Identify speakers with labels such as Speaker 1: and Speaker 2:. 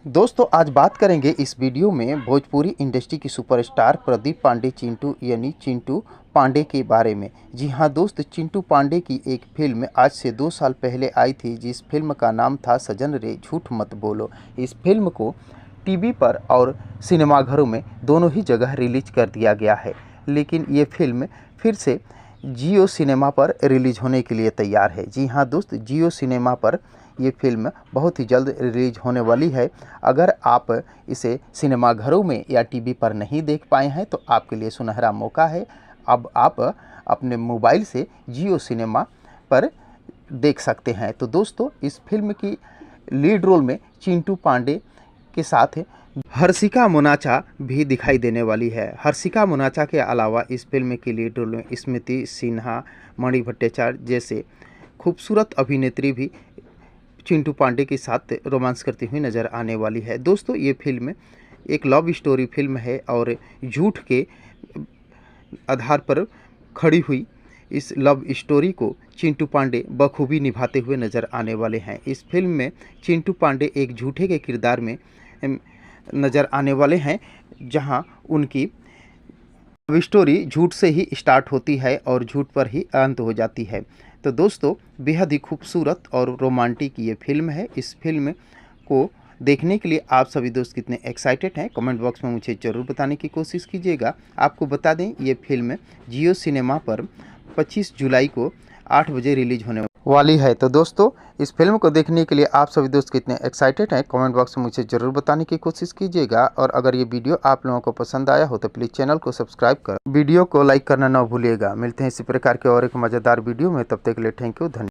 Speaker 1: दोस्तों आज बात करेंगे इस वीडियो में भोजपुरी इंडस्ट्री की सुपरस्टार प्रदीप पांडे चिंटू यानी चिंटू पांडे के बारे में। जी हां दोस्त, चिंटू पांडे की एक फिल्म आज से 2 साल पहले आई थी जिस फिल्म का नाम था सजन रे झूठ मत बोलो। इस फिल्म को टीवी पर और सिनेमाघरों में दोनों ही जगह रिलीज कर दिया गया है, लेकिन ये फिल्म फिर से जियो सिनेमा पर रिलीज़ होने के लिए तैयार है। जी हाँ दोस्त, जियो सिनेमा पर ये फिल्म बहुत ही जल्द रिलीज होने वाली है। अगर आप इसे सिनेमाघरों में या टीवी पर नहीं देख पाए हैं तो आपके लिए सुनहरा मौका है। अब आप अपने मोबाइल से जियो सिनेमा पर देख सकते हैं। तो दोस्तों इस फिल्म की लीड रोल में चिंटू पांडे के साथ हर्षिका मोनाचा भी दिखाई देने वाली है। हर्षिका मोनाचा के अलावा इस फिल्म की लीड रोल में स्मृति सिन्हा, मणि भट्टाचार्य जैसे खूबसूरत अभिनेत्री भी चिंटू पांडे के साथ रोमांस करती हुई नज़र आने वाली है। दोस्तों ये फिल्म एक लव स्टोरी फिल्म है और झूठ के आधार पर खड़ी हुई इस लव स्टोरी को चिंटू पांडे बखूबी निभाते हुए नज़र आने वाले हैं। इस फिल्म में चिंटू पांडे एक झूठे के किरदार में नज़र आने वाले हैं, जहां उनकी लव स्टोरी झूठ से ही स्टार्ट होती है और झूठ पर ही अंत हो जाती है। तो दोस्तों बेहद ही खूबसूरत और रोमांटिक ये फिल्म है। इस फिल्म को देखने के लिए आप सभी दोस्त कितने एक्साइटेड हैं कमेंट बॉक्स में मुझे ज़रूर बताने की कोशिश कीजिएगा। आपको बता दें ये फिल्म जियो सिनेमा पर 25 जुलाई को 8 बजे रिलीज होने वाली है। तो दोस्तों इस फिल्म को देखने के लिए आप सभी दोस्त कितने एक्साइटेड हैं कमेंट बॉक्स में मुझे ज़रूर बताने की कोशिश कीजिएगा। और अगर ये वीडियो आप लोगों को पसंद आया हो तो प्लीज़ चैनल को सब्सक्राइब कर वीडियो को लाइक करना ना भूलिएगा। मिलते हैं इसी प्रकार के और एक मज़ेदार वीडियो में, तब तक के लिए थैंक यू, धन्यवाद।